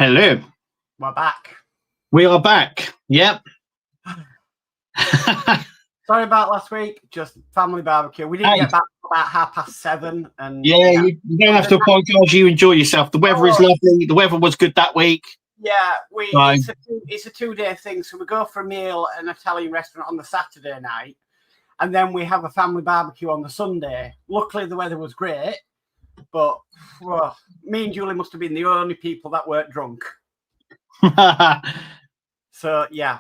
Hello. We're back. We are back. Yep. Sorry about last week. Just family barbecue. We didn't get back till about 7:30. And you don't have to apologise. You enjoy yourself. The weather is lovely. The weather was good that week. Yeah, it's a 2-day thing. So we go for a meal at an Italian restaurant on the Saturday night, and then we have a family barbecue on the Sunday. Luckily, the weather was great, but me and Julie must have been the only people that weren't drunk. So yeah,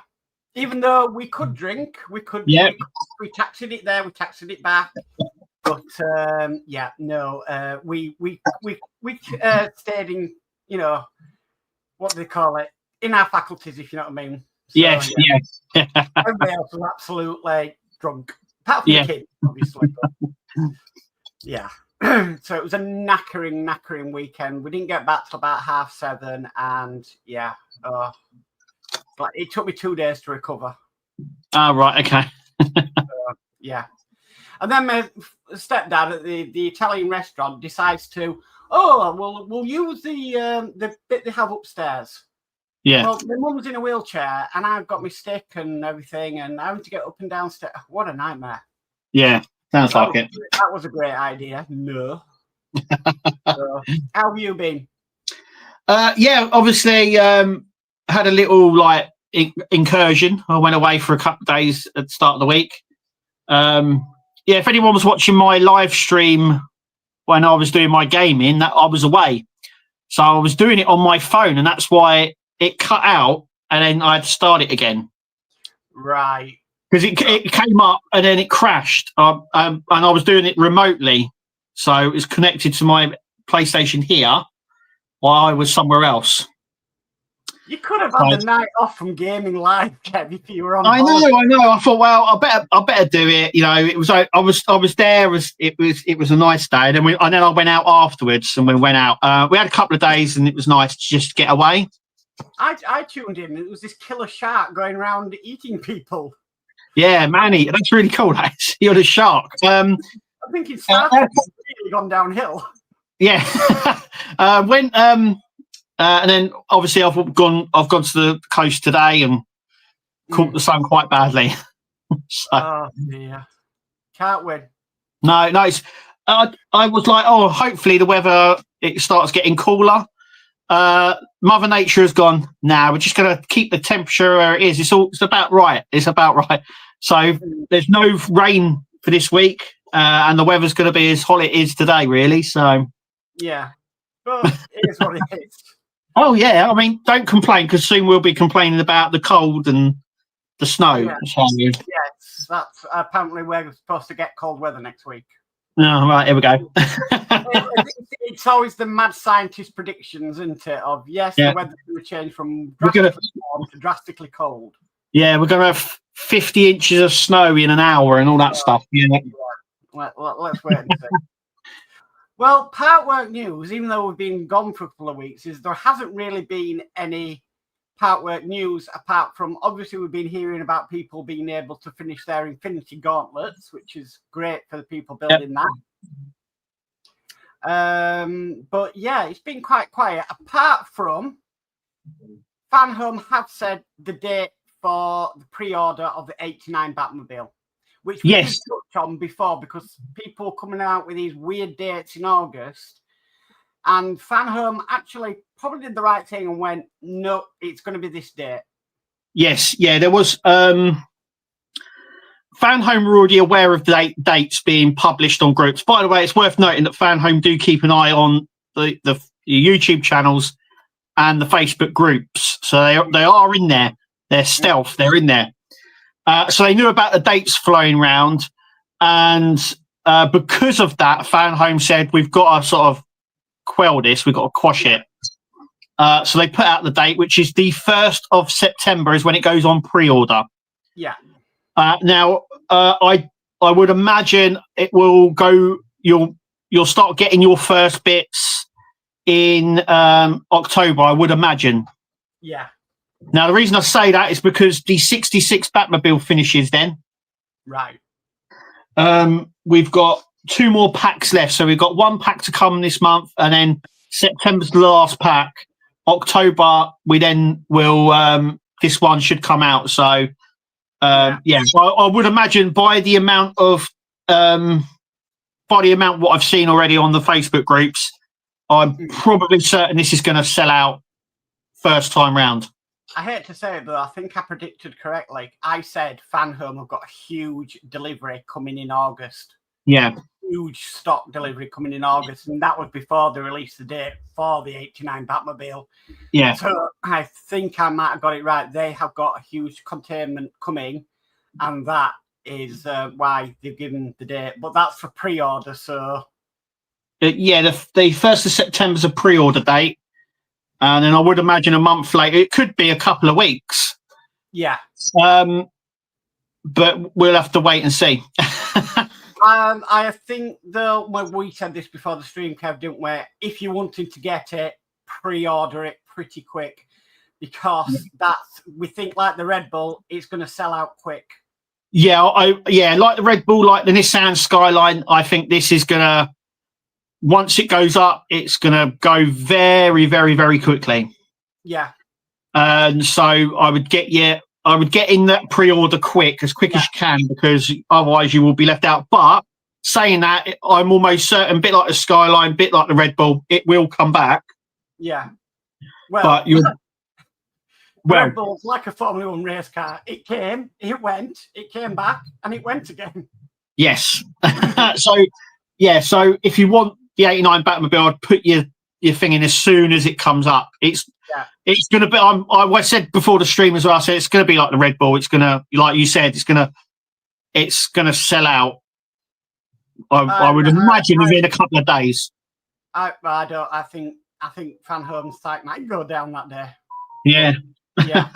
even though we could drink, we taxied it there, we taxied it back, but we stayed in, what do they call it, in our faculties, if you know what I mean. So, yes. Everybody else was absolutely drunk, apart from the kids, obviously. But, yeah. So it was a knackering weekend. We didn't get back till about 7:30, and but it took me 2 days to recover. Oh, right, okay. And then my stepdad at the Italian restaurant decides to, we'll use the bit they have upstairs. Yeah. Well, my mum's in a wheelchair, and I've got my stick and everything, and having to get up and down stairs. What a nightmare. Yeah, sounds like it. That was a great idea. No. So, how have you been? Obviously, had a little incursion. I went away for a couple of days at the start of the week. If anyone was watching my live stream when I was doing my gaming, that I was away. So I was doing it on my phone, and that's why it cut out, and then I had to start it again. Right. Because it came up and then it crashed, and I was doing it remotely, so it's connected to my PlayStation here while I was somewhere else. You could have had a night off from gaming live, Kev, if you were on. I know. I thought, well, I better do it. It was I was there. It was a nice day, and then I went out afterwards, and we went out. We had a couple of days, and it was nice to just get away. I tuned in. It was this killer shark going around eating people. Yeah, Manny, that's really cool. You're the shark. I think it's really gone downhill. Yeah. And then obviously I've gone to the coast today and caught the sun quite badly. So, oh dear, can't win. No. It's, I was like, hopefully the weather it starts getting cooler. Mother Nature has gone. Nah, we're just going to keep the temperature where it is. It's about right. So there's no rain for this week, and the weather's going to be as hot as it is today, really. So yeah, but it is what it is. Oh yeah, I mean, don't complain, because soon we'll be complaining about the cold and the snow. Yes, that's apparently we're supposed to get cold weather next week. Oh, right, here we go. It's always the mad scientist predictions, isn't it? Of the weather's going to change from drastically warm to drastically cold. Yeah, we're going to have 50 inches of snow in an hour and all that stuff. Yeah. Let's wait and see. Well, Partwork news, even though we've been gone for a couple of weeks, is there hasn't really been any Partwork news apart from, obviously, we've been hearing about people being able to finish their Infinity Gauntlets, which is great for the people building that. But yeah, it's been quite quiet. Apart from FanHome have said the date for the pre-order of the 89 Batmobile, which we touched on before, because people were coming out with these weird dates in August, and FanHome actually probably did the right thing and went, no, it's going to be this date. Yes, there was FanHome were already aware of the dates being published on groups. By the way, it's worth noting that FanHome do keep an eye on the YouTube channels and the Facebook groups, so they are in there. They're stealth. They're in there. So they knew about the dates flowing around, and because of that, FanHome said, we've got to sort of quell this, we've got to quash it. So they put out the date, which is the 1st of September is when it goes on pre-order. Yeah. Now, I would imagine it will go, you'll start getting your first bits in October, I would imagine. Yeah. Now, the reason I say that is because the 66 Batmobile finishes then. Right. We've got 2 more packs left. So we've got 1 pack to come this month, and then September's the last pack. October, we then will. This one should come out. So I would imagine by the amount what I've seen already on the Facebook groups, I'm probably certain this is going to sell out first time round. I hate to say it, but I think I predicted correctly. I said Fan Home have got a huge delivery coming in August. Yeah. Huge stock delivery coming in August, and that was before they released the date for the 89 Batmobile. Yeah. So I think I might have got it right. They have got a huge containment coming, and that is why they've given the date. But that's for pre-order, so... the 1st of September is a pre-order date. And then I would imagine a month later, it could be a couple of weeks. Yeah. But we'll have to wait and see. I think, though, when we said this before the stream, Kev, didn't we? If you're wanting to get it, pre-order it pretty quick, because we think, like the Red Bull, it's going to sell out quick. Yeah, like the Red Bull, like the Nissan Skyline, I think this is going to, once it goes up, it's going to go very, very, very quickly. Yeah. And so I would get in that pre-order as quick as you can, because otherwise you will be left out. But saying that, I'm almost certain, bit like the Skyline, bit like the Red Bull, it will come back. Yeah. Well, but Red Bull's like a Formula 1 race car. It came, it went, it came back, and it went again. Yes. So if you want the 89 Batmobile, I'd put your thing in as soon as it comes up. It's going to be. I said before the stream as well. I said it's going to be like the Red Bull. It's going to, like you said, it's going to sell out. I would imagine within a couple of days. I think Fan Home's site might go down that day. Yeah. Yeah.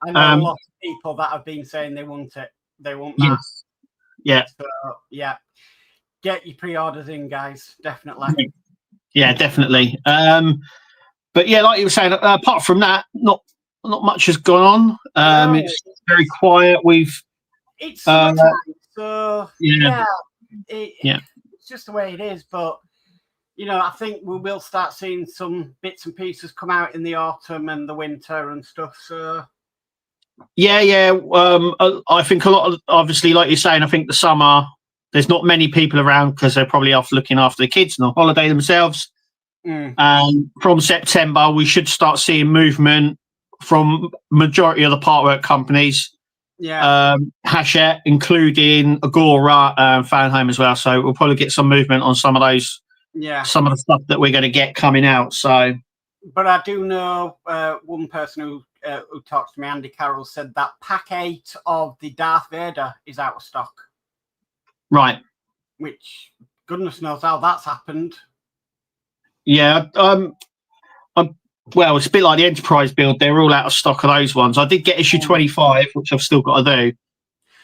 I know a lot of people that have been saying they want it. They want that. Yeah. So, yeah. Get your pre-orders in, guys. Definitely. Yeah, definitely. But yeah, like you were saying, apart from that, not much has gone on. It's very quiet. It's summertime, so it's just the way it is. But I think we will start seeing some bits and pieces come out in the autumn and the winter and stuff. So I think a lot of, obviously, like you're saying, I think the summer, there's not many people around because they're probably off looking after the kids and on holiday themselves. And from September, we should start seeing movement from majority of the partwork companies. Yeah. Hachette, including Agora and Fan Home as well. So we'll probably get some movement on some of those. Yeah. Some of the stuff that we're going to get coming out. So. But I do know one person who talks to me, Andy Carroll, said that pack 8 of the Darth Vader is out of stock. Right. Which, goodness knows how that's happened. Yeah. Well, it's a bit like the Enterprise build. They're all out of stock of those ones. I did get issue 25, which I've still got to do.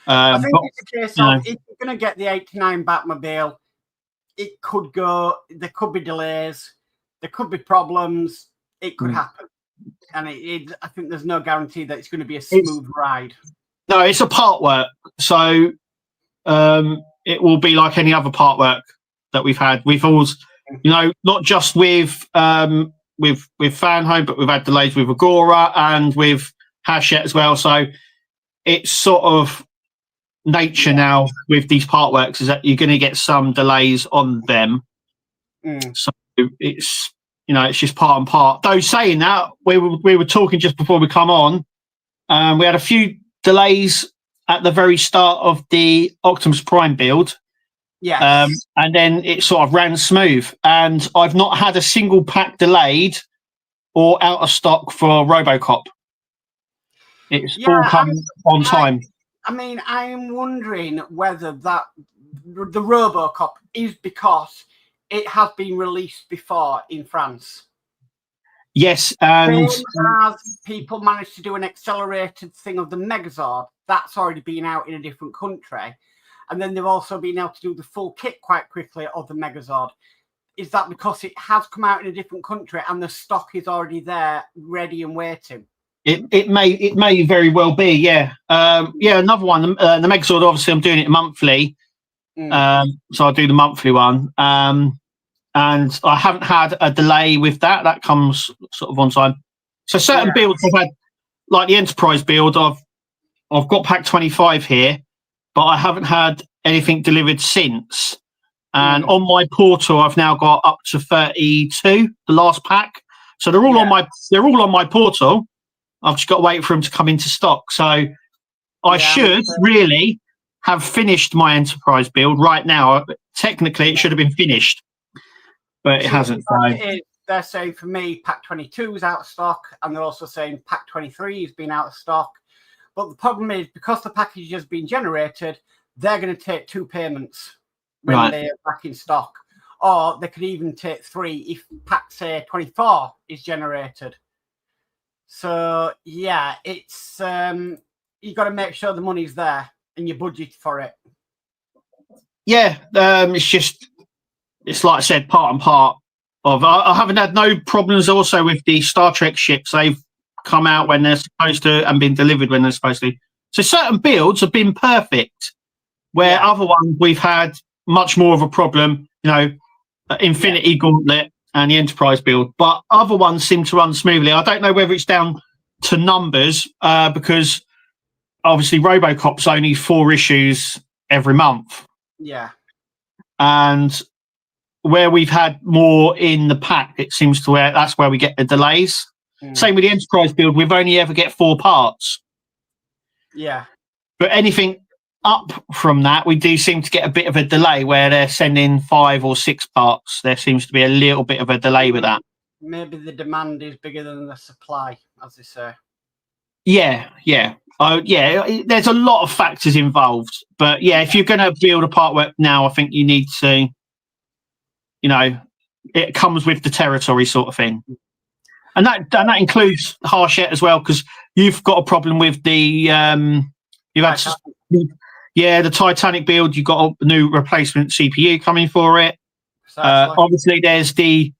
I think it's a case of, if you're going to get the 89 Batmobile, it could go, there could be delays, there could be problems, it could happen. And I think there's no guarantee that it's going to be a smooth ride. No, it's a part work. So it will be like any other part work that we've had. We've always, not just with Fan Home, but we've had delays with Agora and with Hachette as well. So it's sort of nature now with these part works is that you're going to get some delays on them. So it's it's just part and part. Though saying that, we were talking just before we come on, we had a few delays at the very start of the Optimus Prime build. Yeah. And then it sort of ran smooth, and I've not had a single pack delayed or out of stock for RoboCop. It's all come on time. I mean, I'm wondering whether that the RoboCop is because it has been released before in France. Yes, and as people managed to do an accelerated thing of the Megazord, that's already been out in a different country. And then they've also been able to do the full kit quite quickly of the Megazord. Is that because it has come out in a different country and the stock is already there, ready and waiting? It may very well be, yeah. Another one, the Megazord, obviously I'm doing it monthly. So I'll do the monthly one. and I haven't had a delay with that. That comes sort of on time. So certain builds I've had, like the enterprise build, I've got pack 25 here, but I haven't had anything delivered since. And on my portal, I've now got up to 32, the last pack. So they're all on my portal. I've just got to wait for them to come into stock. So I should really have finished my enterprise build right now. Technically, it should have been finished, but it hasn't. They're saying for me, pack 22 is out of stock, and they're also saying pack 23 has been out of stock. But the problem is, because the package has been generated, they're going to take 2 payments when they're back in stock. Or they could even take 3 if pack, say, 24 is generated. So, yeah, it's you got to make sure the money's there and you budget for it. Yeah, it's like I said, part and part of. I haven't had no problems also with the Star Trek ships. They've come out when they're supposed to and been delivered when they're supposed to. So certain builds have been perfect, where other ones we've had much more of a problem. You know, Infinity Gauntlet and the Enterprise build, but other ones seem to run smoothly. I don't know whether it's down to numbers because obviously RoboCop's only 4 issues every month. Yeah. And where we've had more in the pack, it seems to where that's where we get the delays. Same with the Enterprise build, we've only ever get 4 parts. Yeah. But anything up from that, we do seem to get a bit of a delay where they're sending 5 or 6 parts. There seems to be a little bit of a delay with that. Maybe the demand is bigger than the supply, as they say. Yeah. There's a lot of factors involved. But yeah, if you're going to build a Partwork now, I think you need to, you know, it comes with the territory sort of thing. And that includes Harshette as well, because you've got a problem with the the Titanic build. You've got a new replacement CPU coming for it. Obviously, there's the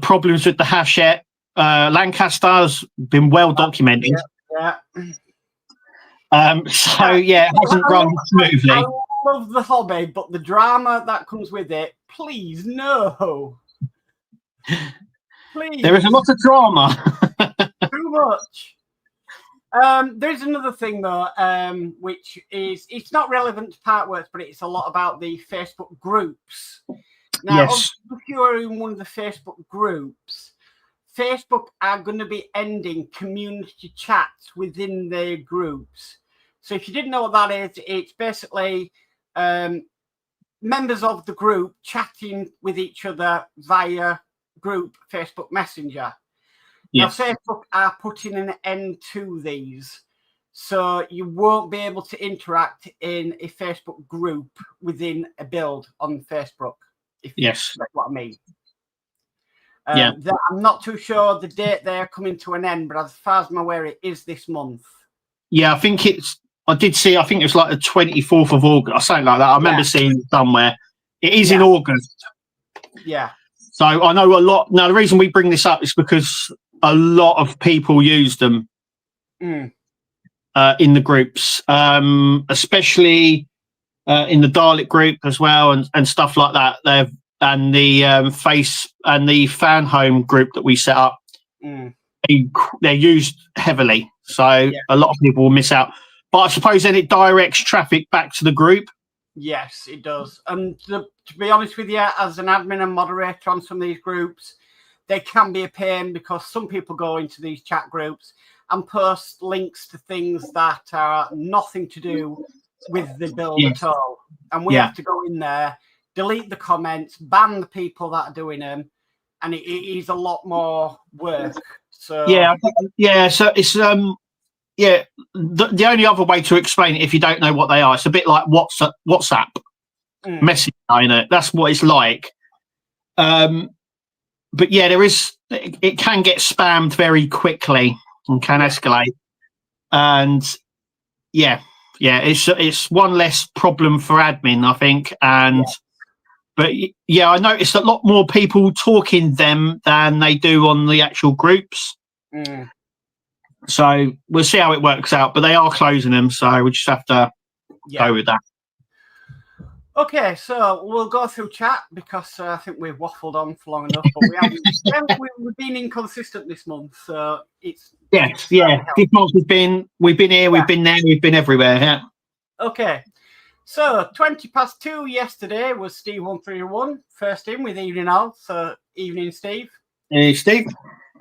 problems with the Hachette. Lancaster's been well documented. Yeah. It hasn't run smoothly. I love the hobby, but the drama that comes with it, please, no. Please. There is a lot of drama. Too much. There's another thing though, which is it's not relevant to Partworks, but it's a lot about the Facebook groups. Now, if you're in one of the Facebook groups, Facebook are going to be ending community chats within their groups. So if you didn't know what that is, it's basically members of the group chatting with each other via group Facebook Messenger. Yes. Now, Facebook are putting an end to these. So you won't be able to interact in a Facebook group within a build on Facebook. That's what I mean. I'm not too sure the date they're coming to an end, but as far as I'm aware, it is this month. Yeah, I think it was like the 24th of August or something like that. I remember seeing it somewhere. It is in August. Yeah. So I know a lot. Now, the reason we bring this up is because a lot of people use them in the groups, especially in the Dalek group as well and stuff like that. And the face and the fan home group that we set up, they're used heavily. So a lot of people will miss out. But I suppose then it directs traffic back to the group. Yes, it does. And to be honest with you, as an admin and moderator on some of these groups, they can be a pain because some people go into these chat groups and post links to things that are nothing to do with the build at all. And we have to go in there, delete the comments, ban the people that are doing them, and it is a lot more work. So so it's the only other way to explain it, if you don't know what they are, it's a bit like WhatsApp message, you know, that's what it's like. But yeah, it can get spammed very quickly and can escalate. And it's one less problem for admin, I think. But I noticed a lot more people talking them than they do on the actual groups. So we'll see how it works out. But they are closing them, so we just have to go with that. Okay, so we'll go through chat because I think we've waffled on for long enough, but we've been inconsistent this month, so it's Yes, yeah. This month we've been here, we've been there, we've been everywhere. Yeah. Okay, so 2:20 yesterday was Steve 131 first in with evening all. So evening, Steve. Hey, Steve.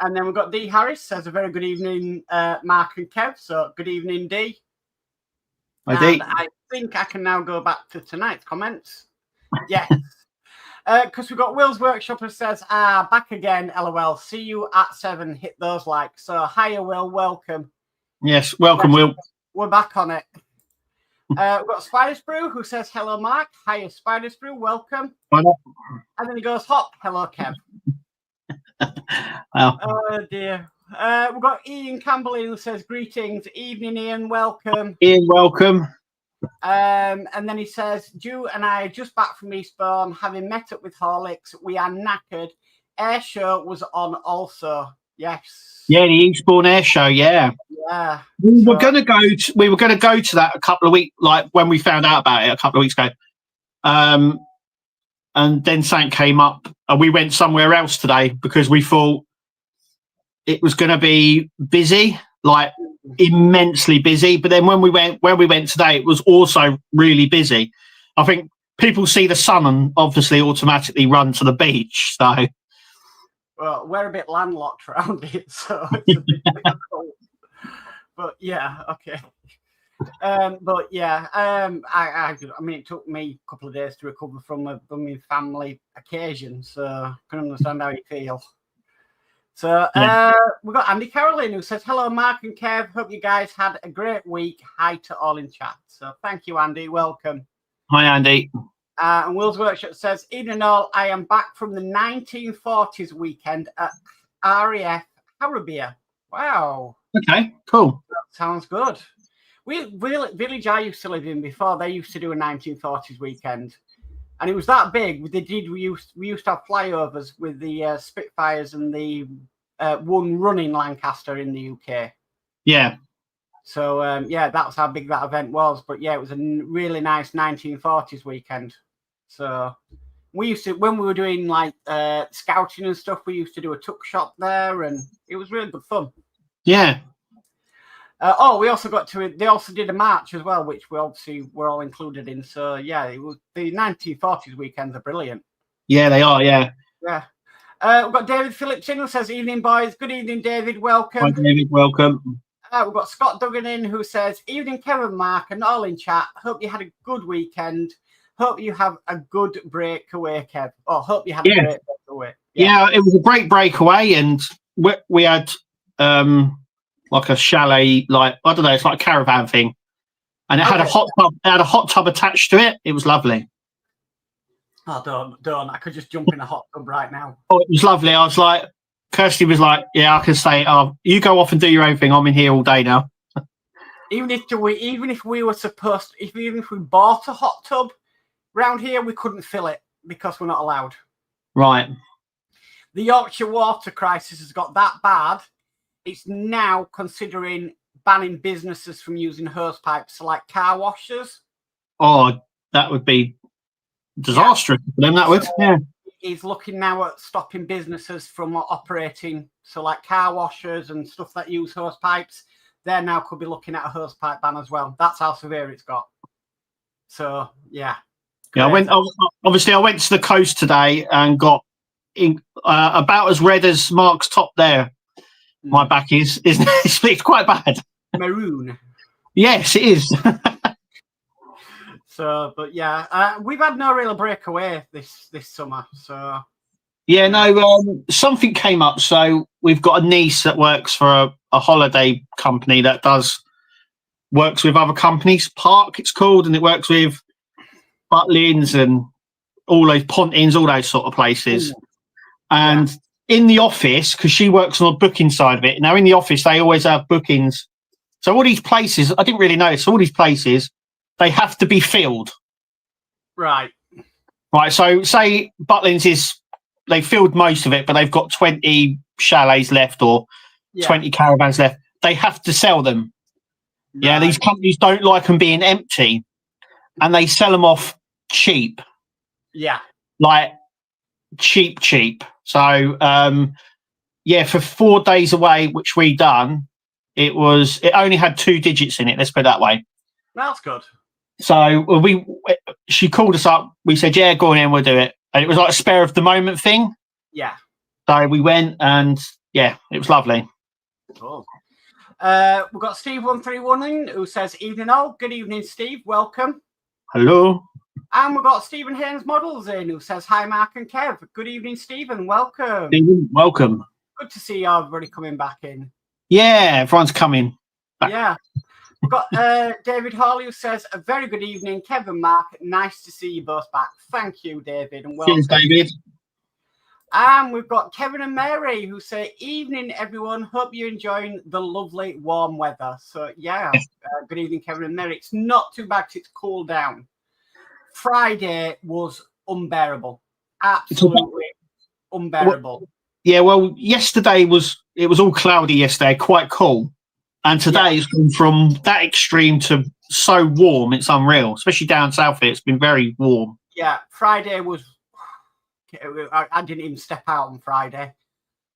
And then we've got D Harris says a very good evening, Mark and Kev. So good evening, D. Hi, D. I think I can now go back to tonight's comments. Yes. Because we've got Will's Workshop who says, back again, LOL. See you at 7. Hit those likes. So, hiya, Will. Welcome. Yes, welcome, Will. We're back on it. We've got Spider Brew who says, hello, Mark. Hiya, Spider Brew. Welcome. And then he goes, hop. Hello, Kev. Wow. Oh, dear. We've got Ian Campbell who says, greetings. Evening, Ian. Welcome. Ian, welcome. And then he says, Drew and I are just back from Eastbourne, having met up with Horlicks. We are knackered. Air show was on also. Yes. Yeah, the Eastbourne Air Show. Yeah. Yeah. We were going to go to that a couple of weeks, like when we found out about it a couple of weeks ago. And then something came up, and we went somewhere else today because we thought it was going to be busy, like immensely busy. But then when we went today, it was also really busy. I think people see the sun and obviously automatically run to the beach. So, well, we're a bit landlocked around it, so it's a bit difficult. But yeah, okay. But yeah, I mean, it took me a couple of days to recover from a family occasion, so I can understand how you feel. So we've got Andy Caroline who says, hello, Mark and Kev. Hope you guys had a great week. Hi to all in chat. So thank you, Andy. Welcome. Hi, Andy. And Will's Workshop says, evening all, I am back from the 1940s weekend at RAF Harrowby. Wow. Okay, cool. That sounds good. Village I used to live in before, they used to do a 1940s weekend. And it was that big. We used to have flyovers with the Spitfires and the one running Lancaster in the UK. Yeah. So that's how big that event was. But yeah, it was a really nice 1940s weekend. So we used to, when we were doing like scouting and stuff, we used to do a tuck shop there, and it was really good fun. Yeah. We also they also did a march as well, which we obviously were all included in. So yeah, it was the 1940s weekends are brilliant. Yeah, they are. Yeah. Yeah. We've got David Phillips in who says, evening, boys. Good evening, David. Welcome. Hi, David. Welcome. We've got Scott Duggan in who says, evening, Kevin, Mark, and all in chat. Hope you had a good weekend. Hope you have a good breakaway, Kev. Hope you had a great breakaway. Yeah, it was a great breakaway, and we had like a chalet, like I don't know, it's like a caravan thing, and it had a hot tub. It had a hot tub attached to it. It was lovely. Oh, don't! I could just jump in a hot tub right now. Oh, it was lovely. I was like, Kirsty was like, "Yeah, I can stay. You go off and do your own thing. I'm in here all day now." Even if we were supposed, even if we bought a hot tub round here, we couldn't fill it because we're not allowed. Right. The Yorkshire water crisis has got that bad. It's now considering banning businesses from using hose pipes, like car washers. Oh, that would be disastrous for them. That would. Yeah. He's looking now at stopping businesses from operating. So, like car washers and stuff that use hose pipes, they now could be looking at a hose pipe ban as well. That's how severe it's got. So, yeah. Yeah, I went to the coast today and got about as red as Mark's top there. My back is it's quite bad. Maroon. Yes, it is. So, but yeah, we've had no real breakaway this summer. So yeah, no, something came up. So we've got a niece that works for a holiday company that works with other companies. Park, it's called, and it works with Butlins and all those Pontins, all those sort of places. And in the office, because she works on the booking side of it. Now, in the office, they always have bookings. So all these places, I didn't really know. So all these places, they have to be filled. Right. Right. So say Butlins they filled most of it, but they've got 20 chalets left or 20 caravans left. They have to sell them. Right. Yeah. These companies don't like them being empty, and they sell them off cheap. Yeah. Like cheap. So for 4 days away, which we done, it only had 2 digits in it. Let's put it that way. That's good. So she called us up. We said, "Yeah, go on in, we'll do it." And it was like a spare of the moment thing. Yeah. So we went, and it was lovely. Cool. We've got Steve131 in who says, "Evening all." Good evening, Steve. Welcome. Hello. And we've got Stephen Haynes Models in who says, "Hi, Mark and Kev." Good evening, Stephen. Welcome. Stephen, welcome. Good to see everybody coming back in. Yeah, everyone's coming back. Yeah. We've got David Hawley who says, "A very good evening, Kevin, Mark. Nice to see you both back." Thank you, David, and welcome. Cheers, David. And we've got Kevin and Mary who say, "Evening, everyone. Hope you're enjoying the lovely warm weather." So, good evening, Kevin and Mary. It's not too bad because it's cooled down. Friday was unbearable. Absolutely unbearable. Yeah, well, yesterday it was all cloudy yesterday, quite cool. And today it's gone from that extreme to so warm, it's unreal. Especially down south here, it's been very warm. Yeah, Friday was... I didn't even step out on Friday.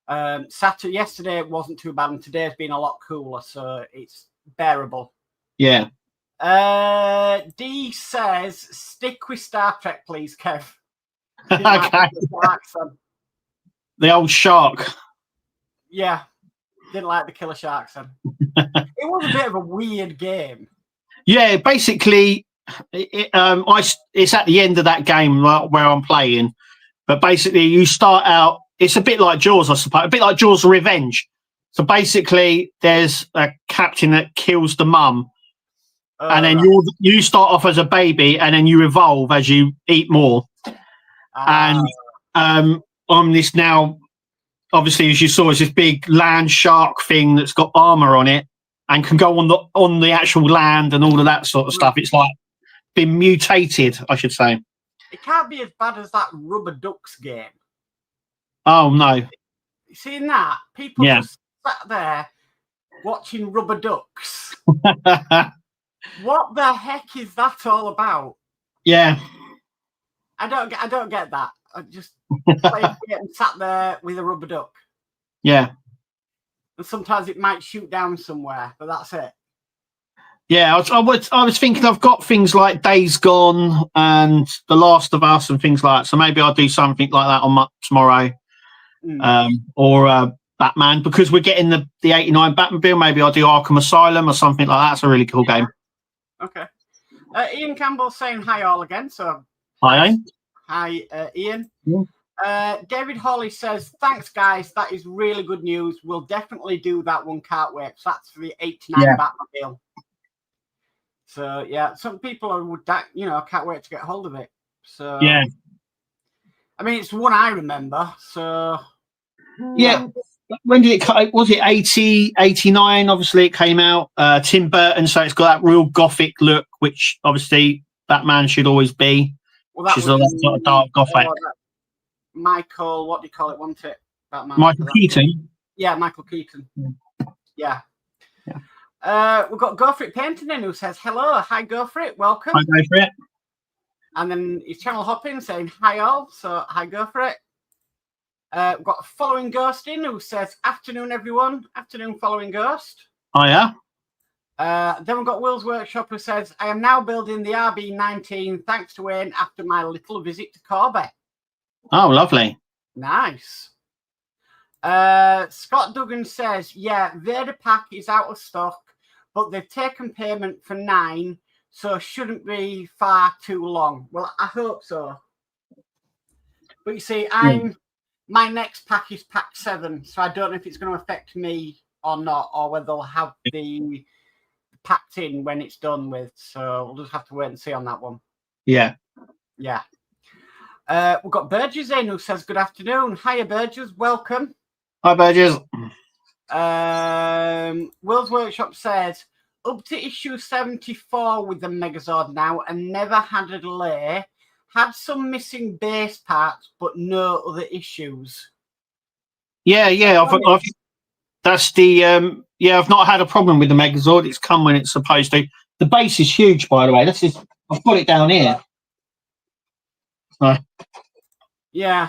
Yesterday it wasn't too bad, and today's been a lot cooler, so it's bearable. Yeah. D says, "Stick with Star Trek, please, Kev." Okay. The old shark. Yeah. Didn't like the killer sharks then. It was a bit of a weird game. Yeah, basically, it's at the end of that game where I'm playing. But basically, you start out, it's a bit like Jaws, I suppose, a bit like Jaws of Revenge. So basically, there's a captain that kills the mum. And then you start off as a baby, and then you evolve as you eat more. And on this now, obviously, as you saw, is this big land shark thing that's got armor on it and can go on the actual land and all of that sort of stuff. It's like been mutated, I should say. It can't be as bad as that Rubber Ducks game. Oh no! You seen that? People just sat there watching Rubber Ducks. What the heck is that all about? Yeah, I don't get that. I just played and sat there with a rubber duck. Yeah. And sometimes it might shoot down somewhere, but that's it. Yeah, I was thinking I've got things like Days Gone and The Last of Us and things like that. So maybe I'll do something like that on tomorrow. Or Batman, because we're getting the 89 Batmobile. Maybe I'll do Arkham Asylum or something like that. It's a really cool game. Okay. Ian Campbell's saying hi all again. So hi, Ian. Yeah. David Hawley says, "Thanks, guys. That is really good news. We'll definitely do that one. Can't wait." So that's for the 89 Batmobile. So yeah, some people can't wait to get hold of it. So yeah, I mean, it's the one I remember. So yeah. When did it? Was it 80, 89? Obviously, it came out. Tim Burton, so it's got that real gothic look, which obviously Batman should always be. Well, that which is a sort of dark gothic. Michael, what do you call it? Wasn't it? Batman. Michael Keaton. Yeah, Michael Keaton. Yeah. We've got Go For It Painting in who says, "Hello, hi, Go For It, welcome." Hi, Go For It. And then his channel hopping saying, "Hi all," so hi, Go For It. We've got Following Ghost in who says, "Afternoon, everyone." Afternoon, Following Ghost. Oh, yeah. Then we've got Will's Workshop who says, "I am now building the RB19 thanks to Wayne after my little visit to Corby." Oh, lovely. Nice. Scott Duggan says, "Yeah, Vader pack is out of stock, but they've taken payment for 9, so shouldn't be far too long." Well, I hope so. But you see, my next pack is pack 7, so I don't know if it's going to affect me or not, or whether they'll have the packed in when it's done with. So we'll just have to wait and see on that one. Yeah. Yeah. We've got Burgess in who says, "Good afternoon." Hiya, Burgess. Welcome. Hi, Burgess. Will's Workshop says, "Up to issue 74 with the Megazord now and never had a delay. Had some missing base parts, but no other issues." Yeah. I've that's the I've not had a problem with the Megazord. It's come when it's supposed to. The base is huge, by the way. I've got it down here. Yeah.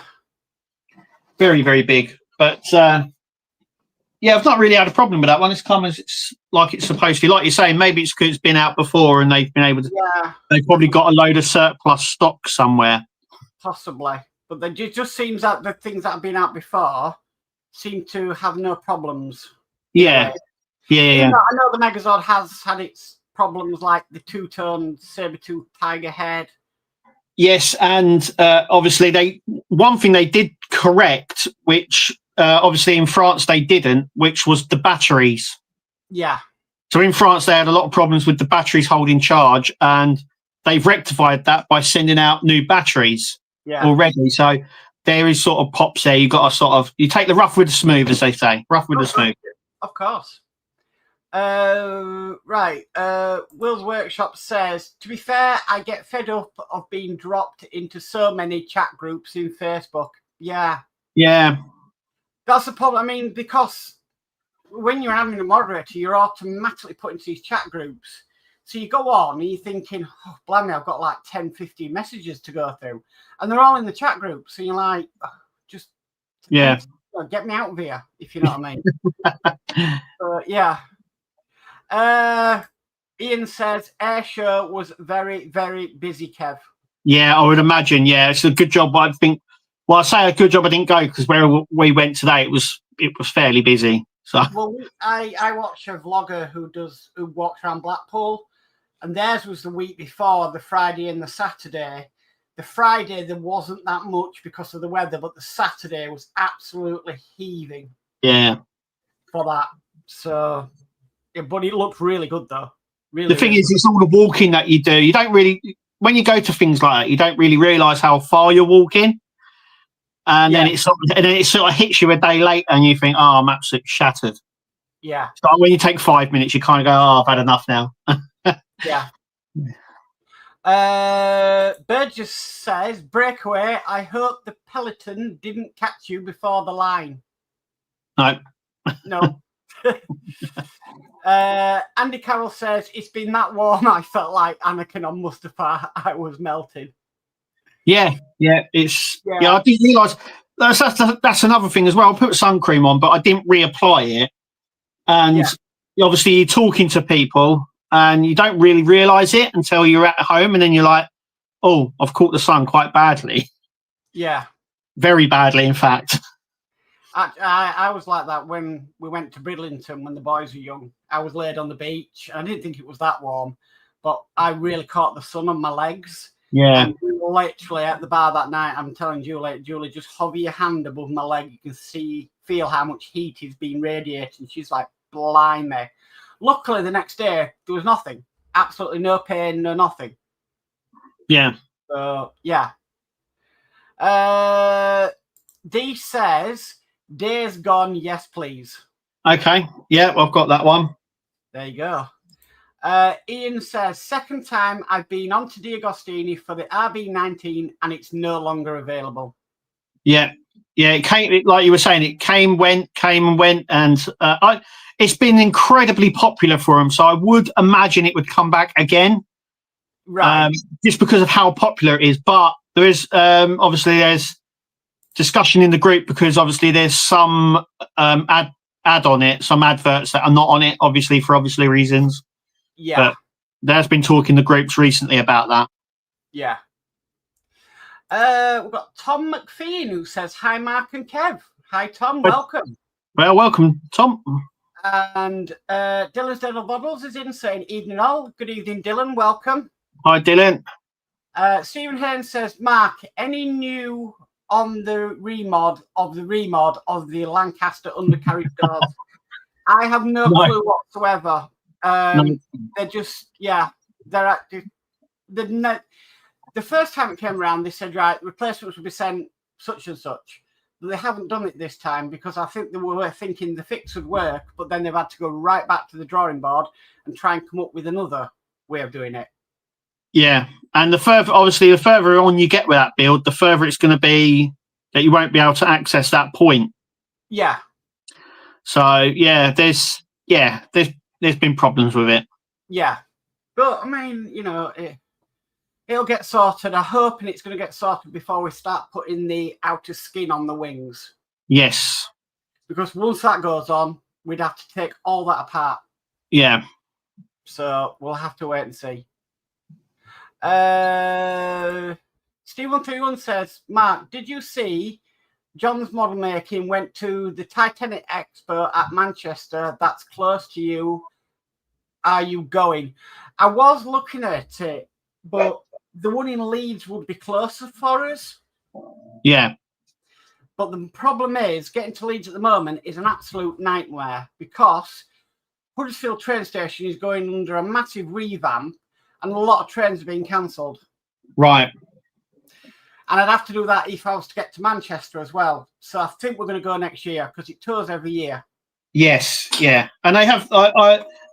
Very, very big. But yeah, I've not really had a problem with that one. It's come as it's like it's supposed to. Like you're saying, maybe it's because it's been out before and they've been able to. Yeah. They've probably got a load of surplus stock somewhere. Possibly. But it just seems that the things that have been out before seem to have no problems. Yeah. Yeah. I know the Megazord has had its problems, like the two-tone saber-tooth tiger head. Yes, and obviously one thing they did correct, which obviously in France they didn't, which was the batteries. Yeah. So in France they had a lot of problems with the batteries holding charge, and they've rectified that by sending out new batteries already. So there is sort of pops there. You got to you take the rough with the smooth, as they say. Rough with the smooth. Of course. Right. Will's Workshop says, to be fair, I get fed up of being dropped into so many chat groups in Facebook. Yeah. Yeah. That's the problem. I mean, because when you're having a moderator, you're automatically put into these chat groups. So you go on and you're thinking, oh, blimey, I've got like 10, 15 messages to go through. And they're all in the chat group. So you're like, oh, just get me out of here, if you know what I mean. Yeah. Ian says air show was very, very busy, Kev. Yeah, I would imagine. Yeah, it's a good job. I think. Well, I say a good job I didn't go because where we went today, it was fairly busy. So well, I watch a vlogger who walks around Blackpool, and theirs was the week before, the Friday and the Saturday. The Friday there wasn't that much because of the weather, but the Saturday was absolutely heaving. Yeah. For that, so. Yeah, but it looked really good, though. Really. The thing is, it's all the walking that you do. You don't really, when you go to things like that, you don't really realise how far you're walking, and then it sort of hits you a day later, and you think, "Oh, I'm absolutely shattered." Yeah. So when you take 5 minutes, you kind of go, "Oh, I've had enough now." Yeah. Burgess says, "Breakaway. I hope the peloton didn't catch you before the line." No. Andy Carroll says, it's been that warm I felt like Anakin on Mustafar. I was melting. Yeah, I didn't realise that's another thing as well. I put sun cream on, but I didn't reapply it. And obviously you're talking to people and you don't really realise it until you're at home, and then you're like, oh, I've caught the sun quite badly. Yeah. Very badly, in fact. I was like that when we went to Bridlington when the boys were young. I was laid on the beach. I didn't think it was that warm, but I really caught the sun on my legs. Yeah. And we were literally at the bar that night. I'm telling Julie, just hover your hand above my leg. You can feel how much heat is being radiated. She's like, blimey. Luckily, the next day, there was nothing. Absolutely no pain, no nothing. Yeah. So, yeah. D says, Days Gone, yes, please. Okay. Yeah, I've got that one. There you go. Ian says, second time I've been on to D'Agostini for the RB19 and it's no longer available. Yeah. Yeah, it came, like you were saying, it came and went. And it's been incredibly popular for him. So I would imagine it would come back again. Right. Just because of how popular it is. But there is, obviously, there's discussion in the group because obviously there's some ad on it, some adverts that are not on it, obviously for obviously reasons. Yeah. But there's been talk in the groups recently about that. Yeah. We've got Tom McPhee who says, hi, Mark and Kev. Hi, Tom. Welcome. Well, welcome, Tom. And Dylan's Dental Bottles is in saying, evening all. Good evening, Dylan. Welcome. Hi, Dylan. Stephen Haynes says, Mark, any new on the remod of the Lancaster undercarriage doors? I have no clue whatsoever. They're just, they're active. The first time it came around, they said, right, replacements will be sent such and such. But they haven't done it this time because I think they were thinking the fix would work, but then they've had to go right back to the drawing board and try and come up with another way of doing it. Yeah, and the further on you get with that build, the further it's going to be that you won't be able to access that point. Yeah. So there's been problems with it. Yeah, but I mean, It'll get sorted. I'm hoping it's going to get sorted before we start putting the outer skin on the wings. Yes. Because once that goes on, we'd have to take all that apart. Yeah. So we'll have to wait and see. Steve131 says, Mark, did you see John's model making went to the Titanic Expo at Manchester? That's close to you. Are you going? I was looking at it, but the one in Leeds would be closer for us. Yeah. But the problem is getting to Leeds at the moment is an absolute nightmare because Huddersfield train station is going under a massive revamp and a lot of trains are being cancelled. Right. And I'd have to do that if I was to get to Manchester as well. So I think we're going to go next year because it tours every year. Yes, yeah. And they have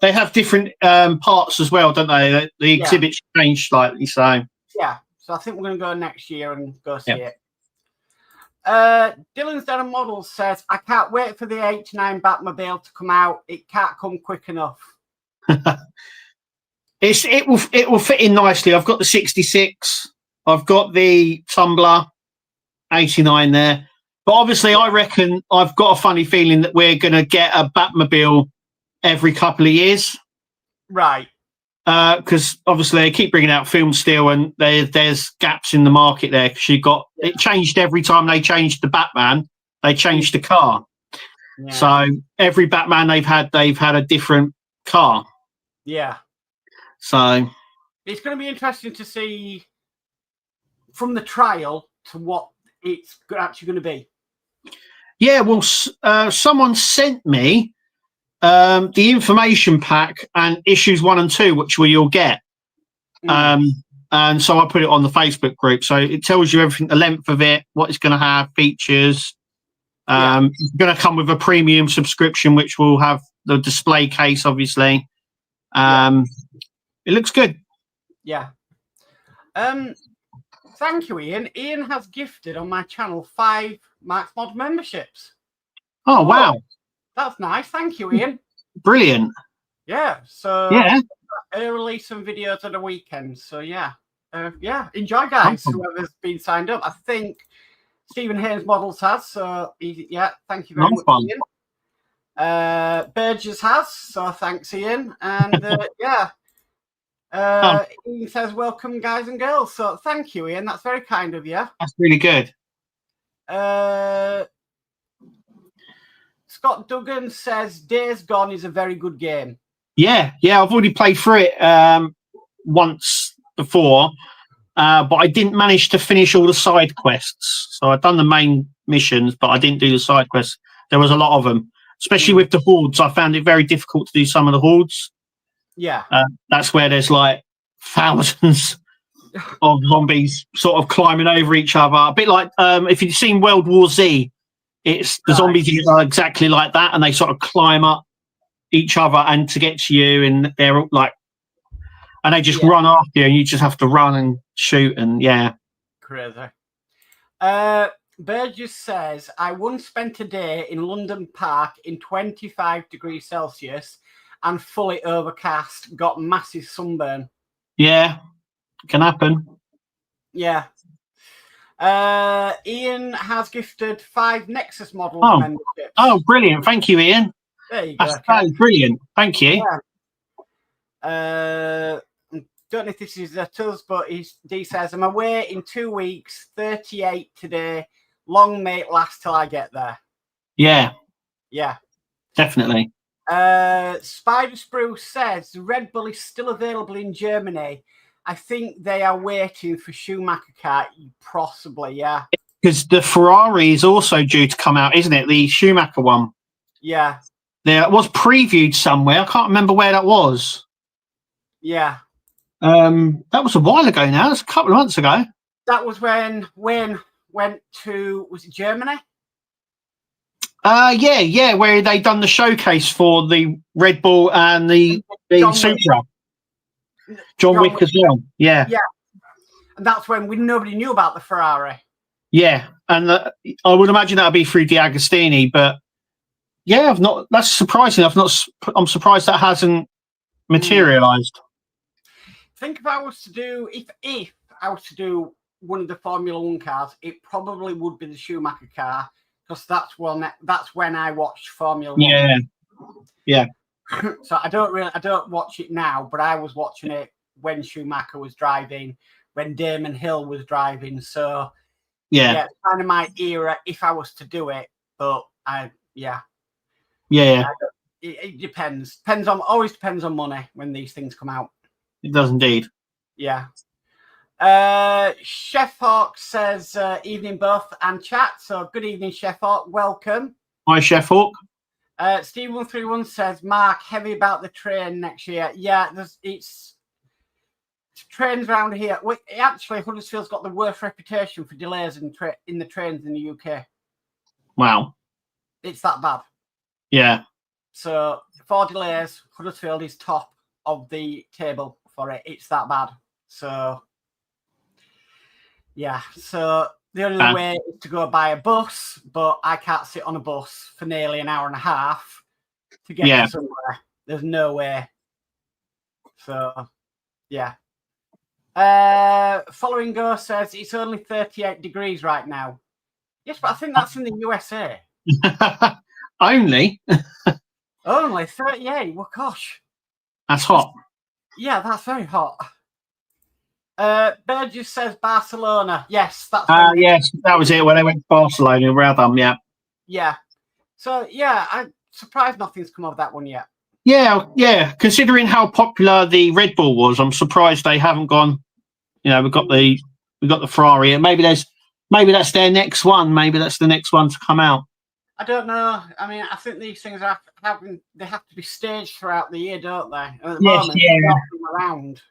they have different parts as well, don't they? The exhibits change slightly, so... Yeah, so I think we're going to go next year and go see it. Dylan's Denim Models says, I can't wait for the 89 Batmobile to come out. It can't come quick enough. It will fit in nicely. I've got the 66. I've got the Tumbler 89 there. But obviously, I reckon I've got a funny feeling that we're going to get a Batmobile every couple of years. Right. Because obviously they keep bringing out film still, and there's gaps in the market there. Because it changed every time they changed the Batman, they changed the car. Yeah. So every Batman they've had a different car. Yeah. So it's going to be interesting to see from the trial to what it's actually going to be. Yeah, well, someone sent me the information pack and issues 1 and 2, which you'll get. And so I put it on the Facebook group. So it tells you everything, the length of it, what it's going to have, features. It's going to come with a premium subscription, which will have the display case, obviously. It looks good. Yeah. Thank you, Ian. Ian has gifted on my channel 5 Mark's Mod memberships. Oh, wow. That's nice. Thank you, Ian. Brilliant. Yeah. So I release some videos on the weekend. So yeah. Enjoy, guys. Whoever's been signed up. I think Stephen Haynes Models has. So thank you very much, Ian. Burgess has. So thanks, Ian. And Ian says, welcome, guys and girls. So thank you, Ian. That's very kind of you. That's really good. Scott Duggan says Days Gone is a very good game. Yeah, I've already played through it once before, but I didn't manage to finish all the side quests. So I've done the main missions, but I didn't do the side quests. There was a lot of them, especially with the hordes. I found it very difficult to do some of the hordes. Yeah. That's where there's like thousands of zombies sort of climbing over each other. A bit like if you've seen World War Z, it's the zombies are exactly like that, and they sort of climb up each other and to get to you, and they're like, and they just run after you, and you just have to run and shoot, and crazy. Burgess says, I once spent a day in London Park in 25 degrees Celsius and fully overcast, got massive sunburn. Yeah, can happen. Yeah. Ian has gifted 5 Nexus Models memberships. Oh, brilliant. Thank you, Ian. There you go. That's brilliant. Thank you. Yeah. Don't know if this is us, but he says, I'm away in 2 weeks, 38 today. Long may it last till I get there. Yeah. Yeah. Definitely. Spider Spruce says the Red Bull is still available in Germany. I think they are waiting for Schumacher car, possibly, yeah. Because the Ferrari is also due to come out, isn't it? The Schumacher one. Yeah. It was previewed somewhere. I can't remember where that was. Yeah. That was a while ago now. That's a couple of months ago. That was when Wayne went to, was it Germany? Yeah, where they done the showcase for the Red Bull and the Supra. John Wick as well. Yeah. Yeah. And that's when nobody knew about the Ferrari. Yeah. And I would imagine that would be through D'Agostini, but yeah, that's surprising. I'm surprised that hasn't materialized. Think if I was to do, if I was to do one of the Formula One cars, it probably would be the Schumacher car, because that's when I watched Formula One. Yeah. So I don't watch it now, but I was watching it when Schumacher was driving, when Damon Hill was driving. So it's kind of my era if I was to do it. But it depends. Always depends on money when these things come out. It does indeed. Yeah. Chef Hawk says evening both and chat. So good evening, Chef Hawk. Welcome. Hi, Chef Hawk. Steve 131 says, Mark, heavy about the train next year. Yeah, it's trains around here. Actually, Huddersfield's got the worst reputation for delays in the trains in the UK. Wow. It's that bad. Yeah. So for delays, Huddersfield is top of the table for it. It's that bad. So yeah. So the only way is to go by a bus, but I can't sit on a bus for nearly an hour and a half to get to somewhere. There's no way. So yeah. Following Go says it's only 38 degrees right now. Yes, but I think that's in the USA. Only 38. Well, gosh, that's hot. Yeah, that's very hot. Burgess says Barcelona. Yes, that's yes, that was it when they went to Barcelona. Well done, yeah. Yeah. So yeah, I'm surprised nothing's come of that one yet. Yeah. Considering how popular the Red Bull was, I'm surprised they haven't gone. You know, we've got the Ferrari, and maybe that's their next one. Maybe that's the next one to come out. I don't know. I mean, I think these things they have to be staged throughout the year, don't they? And at the moment, they're not around.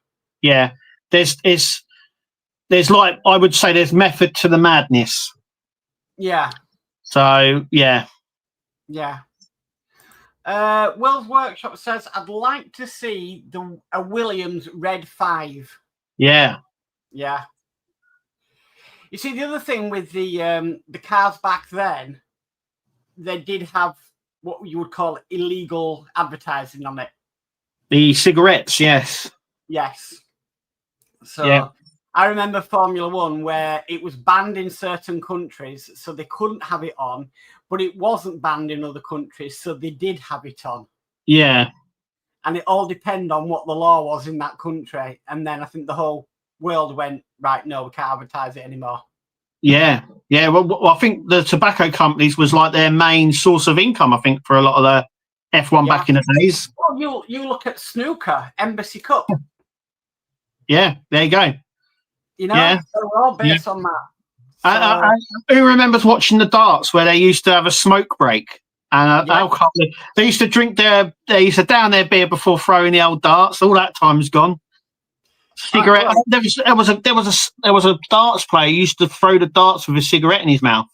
Yeah. There's like, I would say there's method to the madness. Yeah. So yeah. Will's Workshop says I'd like to see a Williams Red 5. Yeah. You see, the other thing with the cars back then, they did have what you would call illegal advertising on it. The cigarettes, yes. So I remember Formula One where it was banned in certain countries, so they couldn't have it on, but it wasn't banned in other countries, so they did have it on. Yeah. And it all depended on what the law was in that country. And then I think the whole world went, right, no, we can't advertise it anymore. Yeah. Well, I think the tobacco companies was like their main source of income, I think, for a lot of the F1 back in the days. Well, you look at snooker, Embassy Cup. Yeah, there you go. You know, so we're all based on that. So, who remembers watching the darts where they used to have a smoke break and alcohol? They used to they used to down their beer before throwing the old darts. All that time's gone. Cigarette. There was a darts player who used to throw the darts with a cigarette in his mouth.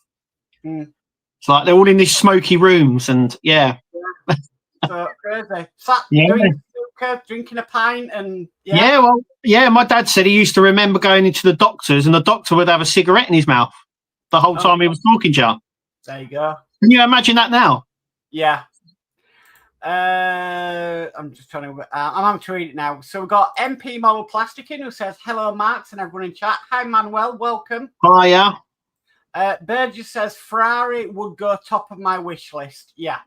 It's like they're all in these smoky rooms, and so crazy. Sat doing snooker, drinking a pint, and my dad said he used to remember going into the doctor's, and the doctor would have a cigarette in his mouth the whole time he was talking to you. There you go. Can you imagine that now? Yeah. I'm just trying to. I'm having to read it now. So we've got MP Model Plasticing who says hello, Marks, and everyone in chat. Hi, Manuel. Welcome. Hiya. Burgess says Ferrari would go top of my wish list. Yeah.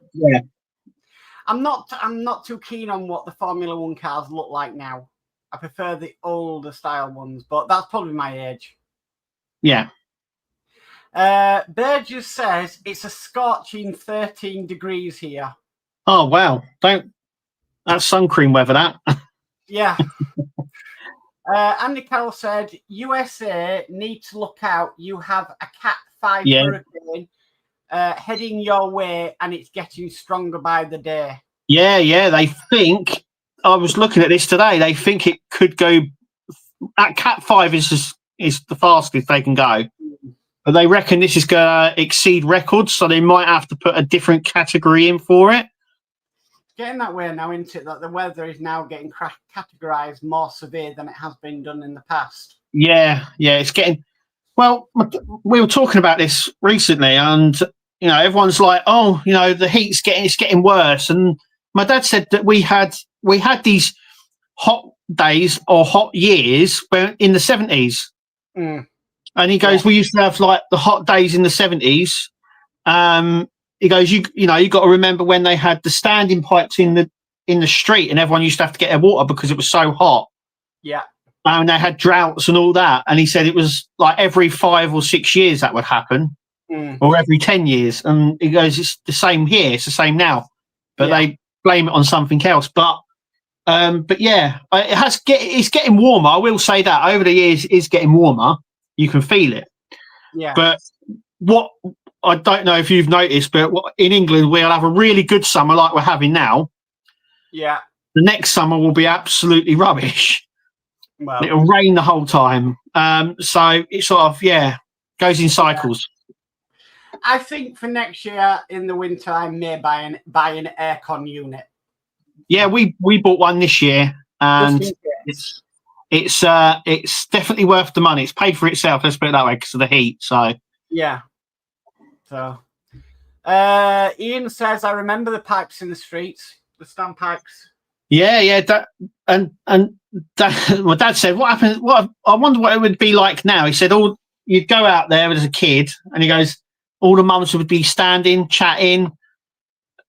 I'm not too keen on what the Formula One cars look like now. I prefer the older style ones, but that's probably my age. Yeah. Burgess says it's a scorching 13 degrees here. Oh wow! That's sun cream weather. That. Yeah. Andy Carroll said USA need to look out. You have a Cat 5 hurricane heading your way, and it's getting stronger by the day. Yeah. They think. I was looking at this today. They think it could go. At Cat 5 is the fastest they can go. But they reckon this is going to exceed records, so they might have to put a different category in for it. Getting that way now, isn't it? That the weather is now getting categorised more severe than it has been done in the past. Yeah, it's getting. Well, we were talking about this recently, and everyone's like, "Oh, the heat's getting worse." And my dad said that we had these hot days or hot years in the 70s, And he goes, we used to have like the hot days in the 70s. He goes, you know, you got to remember when they had the standing pipes in the street, and everyone used to have to get their water because it was so hot. Yeah. And they had droughts and all that. And he said it was like every 5 or 6 years that would happen, or every 10 years. And he goes, it's the same here. It's the same now, but they blame it on something else. But yeah, it's getting warmer. I will say that over the years it's getting warmer. You can feel it. Yeah. But what I don't know if you've noticed, but in England we'll have a really good summer like we're having now. Yeah. The next summer will be absolutely rubbish. Well, it'll rain the whole time. So it sort of goes in cycles. I think for next year in the winter I may buy an aircon unit. Yeah, we bought one this year, and it's definitely worth the money. It's paid for itself. Let's put it that way, because of the heat. So yeah. So Ian says, I remember the pipes in the streets, the standpipes. Yeah. My dad said, "What happened? I wonder what it would be like now." He said, you'd go out there as a kid, and he goes, all the mums would be standing, chatting,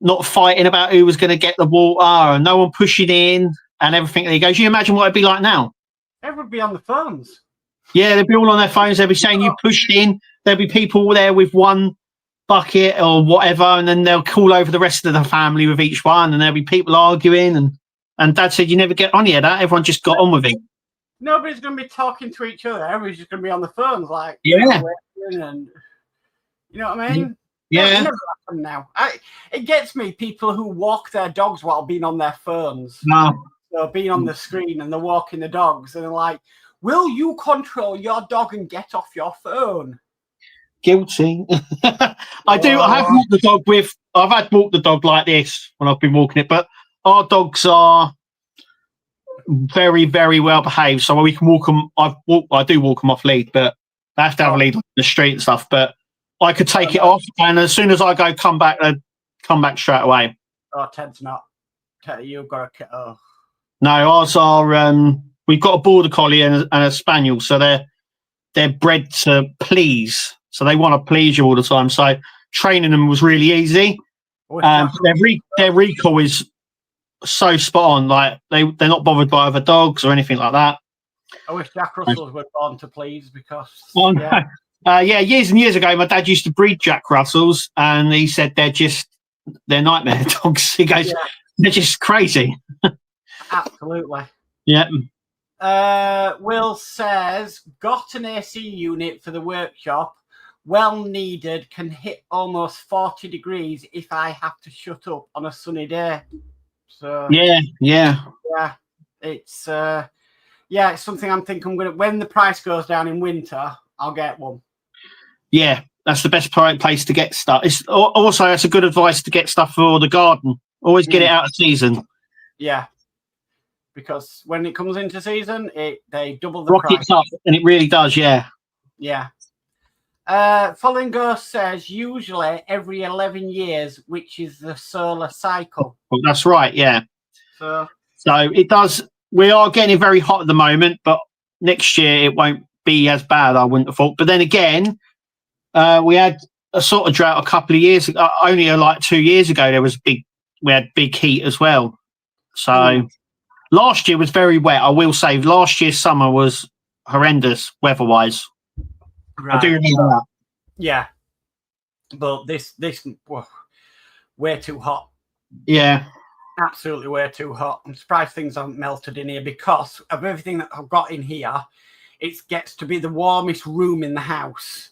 not fighting about who was going to get the water, and no one pushing in and everything. And he goes, you imagine what it'd be like now? Everyone would be on the phones. Yeah, they'd be all on their phones. They'd be saying you pushed in. There'd be people there with one bucket or whatever, and then they'll call over the rest of the family with each one, and there'll be people arguing. And Dad said, you never get on here, that. Everyone just got on with it. Nobody's going to be talking to each other. Everybody's just going to be on the phones, like, and you know what I mean? Yeah. It never happened now. It gets me, people who walk their dogs while being on their phones. No. So being on the screen and they're walking the dogs, and they're like, will you control your dog and get off your phone? Guilty. I do. I have walked the dog I've walked the dog like this when I've been walking it, but our dogs are very, very well behaved. So we can walk them. I do walk them off lead, but I have to have a lead on the street and stuff. But I could take it off, and as soon as I go, come back straight away. Oh, Ted's not. You've got a. No, ours are. We've got a border collie and a spaniel, so they're bred to please. So they want to please you all the time. So training them was really easy. Their recall is so spot on. Like they're not bothered by other dogs or anything like that. I wish Jack Russells were born to please, because years and years ago, my dad used to breed Jack Russells, and he said they're nightmare dogs. He goes, they're just crazy. Absolutely. Yeah. Will says, got an AC unit for the workshop. Well needed, can hit almost 40 degrees if I have to shut up on a sunny day. So yeah. It's it's something I'm thinking when the price goes down in winter, I'll get one. Yeah, that's the best place to get stuff. It's also, that's a good advice to get stuff for the garden. Always get it out of season. Yeah, because when it comes into season, they double the rockets price. Up, and it really does. Yeah. Falling Ghost says usually every 11 years, which is the solar cycle. Well, that's right. Yeah. So it does. We are getting very hot at the moment, but next year it won't be as bad, I wouldn't have thought. But then again, we had a sort of drought a couple of years ago. Only like 2 years ago, we had big heat as well. So last year was very wet. I will say last year's summer was horrendous weather-wise. Right. I do remember that. Yeah, but this way too hot. Yeah, absolutely way too hot. I'm surprised things haven't melted in here because of everything that I've got in here. It gets to be the warmest room in the house.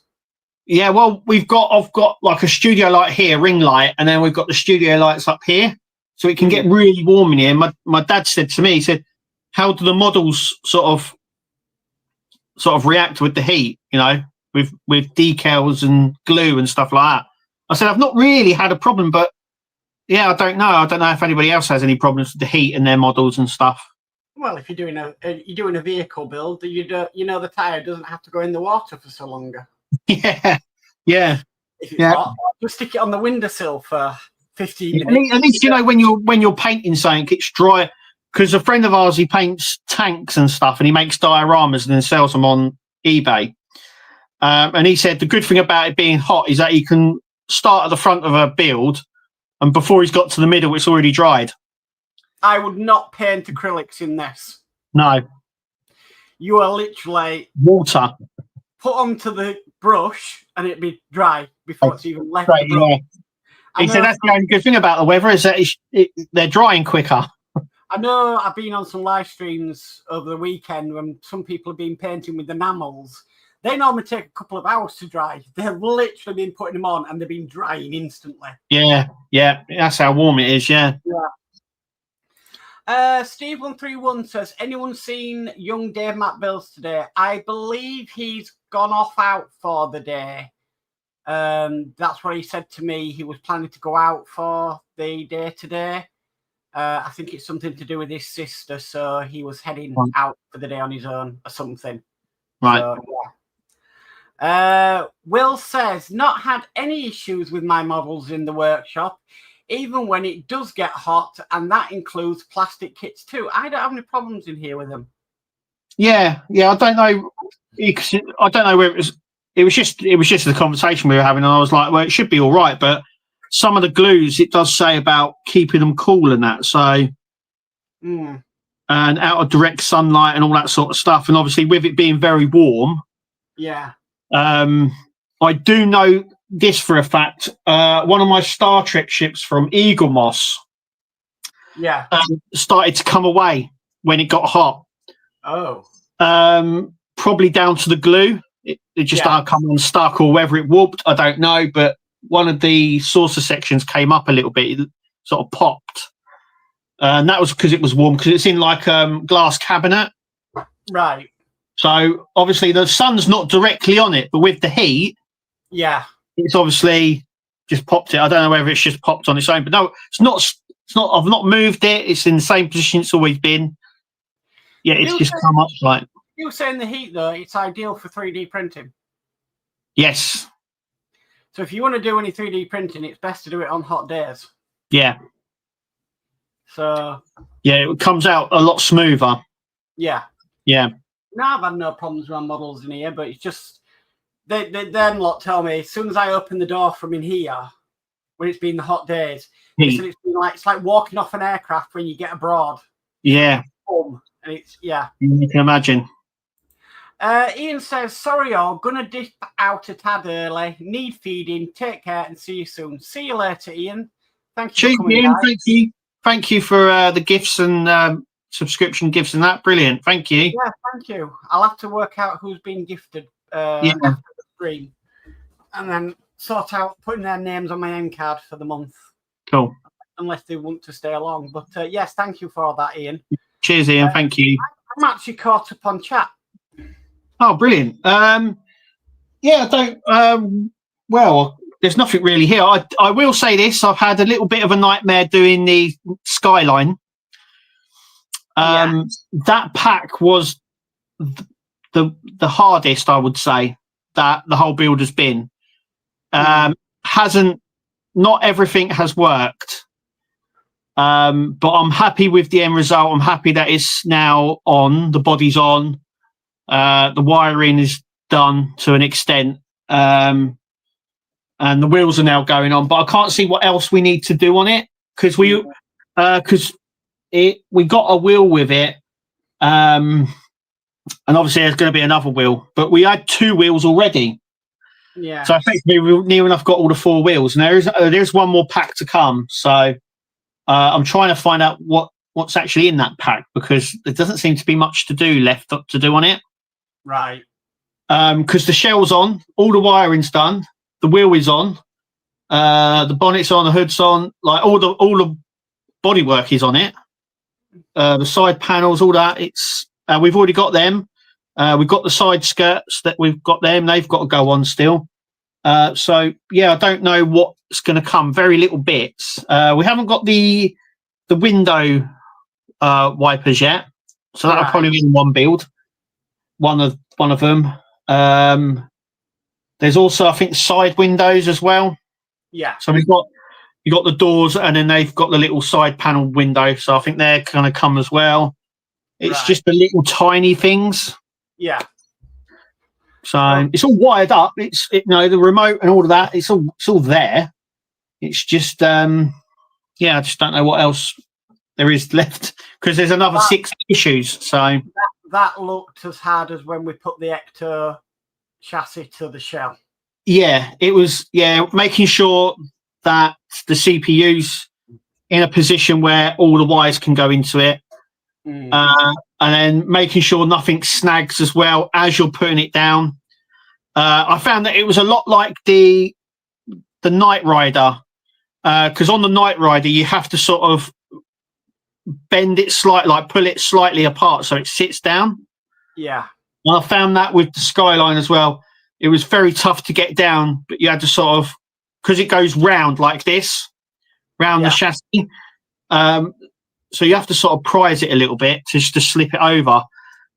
Yeah, well, I've got like a studio light here, ring light, and then we've got the studio lights up here, so it can get really warm in here. My dad said to me, he said, "How do the models sort of react with the heat? You know, with decals and glue and stuff like that." I said, "I've not really had a problem, but yeah, I don't know. I don't know if anybody else has any problems with the heat in their models and stuff." Well, if you're doing a vehicle build, the tire doesn't have to go in the water for so long. Yeah. If it's hot, just stick it on the windowsill for 15 minutes. At least when you're painting something, it's dry. Because a friend of ours, he paints tanks and stuff, and he makes dioramas and then sells them on eBay. And he said the good thing about it being hot is that he can start at the front of a build, and before he's got to the middle, it's already dried. I would not paint acrylics in this. No. You are literally water. Put onto the brush and it'd be dry before it's even left the brush. Yeah. He said that's the only good thing about the weather is that they're drying quicker. I know I've been on some live streams over the weekend when some people have been painting with enamels. They normally take a couple of hours to dry. They've literally been putting them on and they've been drying instantly. Yeah, that's how warm it is. Yeah. Steve131 says, anyone seen young Dave Matt Bills today? I believe he's gone off out for the day. That's what he said to me. He was planning to go out for the day today. I think it's something to do with his sister, so he was heading out for the day on his own or something. Right. So, yeah. Will says, not had any issues with my models in the workshop, even when it does get hot, and that includes plastic kits too. I don't have any problems in here with them. Yeah. I don't know. I don't know where it was. It was just the conversation we were having, and I was like, well, it should be all right, but some of the glues, it does say about keeping them cool and that. So, and out of direct sunlight and all that sort of stuff. And obviously with it being very warm. Yeah. I do know this for a fact. One of my Star Trek ships from Eagle Moss started to come away when it got hot. Oh. Probably down to the glue. It just come unstuck, or whether it warped, I don't know. But one of the saucer sections came up a little bit. It sort of popped. And that was because it was warm, because it's in like glass cabinet. Right. So obviously the sun's not directly on it, but with the heat, it's obviously just popped it. I don't know whether it's just popped on its own, but no, it's not. I've not moved it. It's in the same position it's always been. Yeah, it's just come up like. You were saying the heat though, it's ideal for 3D printing. Yes. So if you want to do any 3D printing, it's best to do it on hot days. Yeah. So. Yeah, it comes out a lot smoother. Yeah. Yeah. No, I've had no problems with my models in here, but it's just they them lot tell me as soon as I open the door from in here, when it's been the hot days, it's been like it's like walking off an aircraft when you get abroad. Yeah. And it's you can imagine. Ian says, sorry all, gonna dip out a tad early, need feeding, take care and see you soon. See you later, Ian. Thank you for coming, Ian. Thank you for the gifts and subscription gifts and that. Brilliant. Thank you. Yeah, thank you. I'll have to work out who's been gifted after the stream and then sort out putting their names on my end card for the month. Cool. Unless they want to stay along. But yes, thank you for all that, Ian. Cheers, Ian. Thank you. I'm actually caught up on chat. Oh, brilliant. I don't. Well, there's nothing really here. I will say this. I've had a little bit of a nightmare doing the Skyline. That pack was the hardest, I would say, that the whole build has been. Not everything has worked. But I'm happy with the end result. I'm happy that it's now on. The body's on. The wiring is done to an extent. And the wheels are now going on. But I can't see what else we need to do on it, because we got a wheel with it. And obviously there's going to be another wheel. But we had 2 wheels already. Yeah. So effectively we've near enough got all the 4 wheels. And there's one more pack to come. So I'm trying to find out what's actually in that pack, because there doesn't seem to be much to do left to do on it. Right. Because the shell's on, all the wiring's done, the wheel is on, the bonnet's on, the hood's on, like all the bodywork is on it. The side panels, all that. It's we've already got them. We've got the side skirts that we've got them. They've got to go on still. So yeah, I don't know what's going to come. Very little bits. We haven't got the window wipers yet, so that'll probably be in one build. One of them. There's also, I think, side windows as well. Yeah. So you got the doors, and then they've got the little side panel window. So I think they're going to come as well. It's just the little tiny things. Yeah. So it's all wired up. The remote and all of that. It's all there. It's just I just don't know what else there is left because there's another 6 issues. So that looked as hard as when we put the Ecto chassis to the shell. Yeah, it was. Yeah, making sure that the CPU's in a position where all the wires can go into it, and then making sure nothing snags as well as you're putting it down. I found that it was a lot like the Knight Rider, because on the Knight Rider you have to sort of bend it slightly, like pull it slightly apart so it sits down. Yeah, and I found that with the Skyline as well. It was very tough to get down, but you had to sort of, because it goes round like this, round the chassis. So you have to sort of prise it a little bit just to slip it over.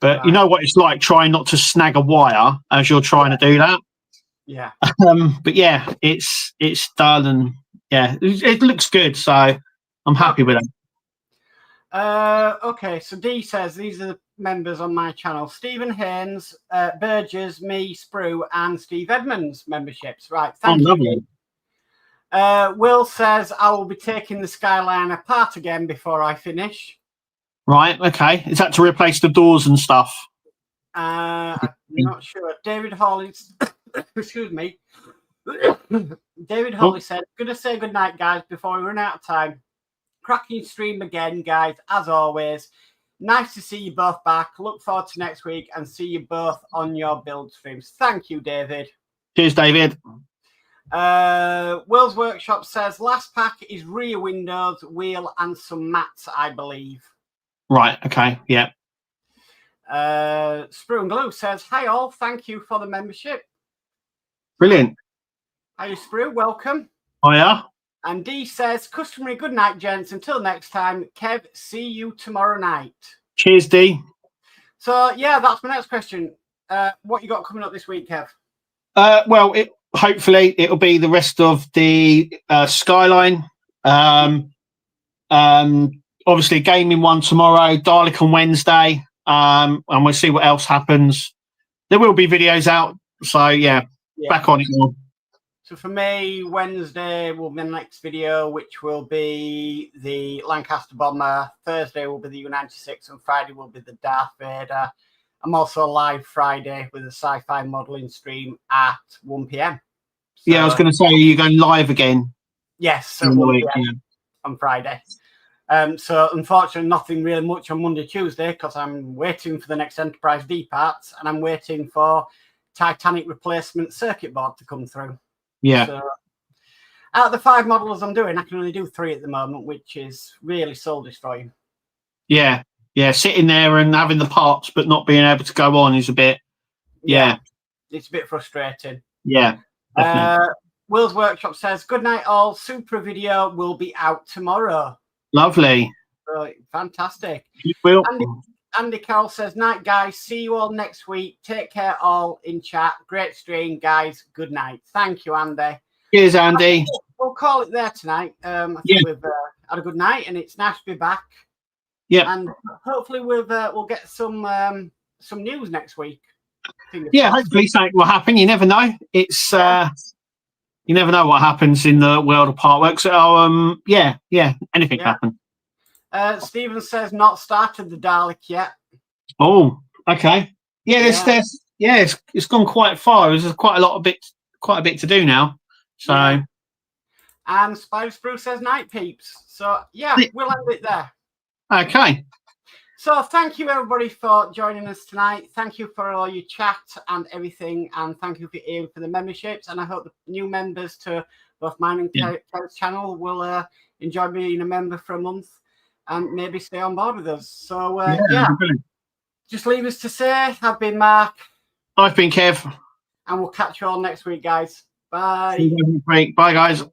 But you know what it's like trying not to snag a wire as you're trying to do that. Yeah. But yeah, it's done, and yeah, it looks good. So I'm happy with it. Okay, so D says these are the members on my channel: Stephen Haynes, Burgess, me, Sprue, and Steve Edmonds memberships. Right, thank you. Lovely. Will says I will be taking the Skyline apart again before I finish. Right, okay. Is that to replace the doors and stuff? I'm not sure. David Hawley, excuse me. David Hawley said, "Gonna say good night, guys, before we run out of time. Cracking stream again, guys, as always. Nice to see you both back. Look forward to next week and see you both on your build streams." Thank you, David. Cheers, David. Will's Workshop says last pack is rear windows, wheel, and some mats, I believe. Right. Okay. Yeah. Sprue and Glue says, "Hi all, thank you for the membership." Brilliant. Hi, Sprue. Welcome. Hiya. And D says, "Customary good night, gents. Until next time, Kev, see you tomorrow night." Cheers, D. So, yeah, that's my next question. What you got coming up this week, Kev? Well, hopefully it'll be the rest of the Skyline. Obviously, gaming one tomorrow, Dalek on Wednesday, and we'll see what else happens. There will be videos out, so yeah. Back on it more. So for me, Wednesday will be the next video, which will be the Lancaster Bomber. Thursday will be the U-96, and Friday will be the Darth Vader. I'm also live Friday with a sci-fi modelling stream at 1 p.m. So, yeah, I was going to say, you're going live again. Yes, so 1 p.m. on Friday. So unfortunately, nothing really much on Monday, Tuesday, because I'm waiting for the next Enterprise D parts, and I'm waiting for Titanic replacement circuit board to come through. Yeah. So, out of the 5 models I'm doing, I can only do 3 at the moment, which is really soul destroying. Yeah. Yeah. Sitting there and having the parts, but not being able to go on is a bit. Yeah. It's a bit frustrating. Yeah. Will's Workshop says, "Good night, all. Super video will be out tomorrow." Lovely. Fantastic. Will. Andy Carroll says, "Night, guys. See you all next week. Take care, all in chat. Great stream, guys. Good night." Thank you, Andy. Cheers, Andy. We'll call it there tonight. I think we've had a good night, and it's nice to be back. Yeah. And hopefully we'll get some news next week. Yeah, hopefully something will happen. You never know. It's you never know what happens in the world of Partworks. So anything can happen. Stephen says not started the Dalek yet. Oh, okay. Yeah, it's gone quite far. There's quite a bit to do now. So and Spider Sprue says night, peeps. So yeah, we'll end it there. Okay. So thank you everybody for joining us tonight. Thank you for all your chat and everything, and thank you for Ian for the memberships. And I hope the new members to both mine and Kev's channel will enjoy being a member for a month and maybe stay on board with us. So just leave us to say, I've been Mark. I've been Kev. And we'll catch you all next week, guys. Bye. Bye, guys.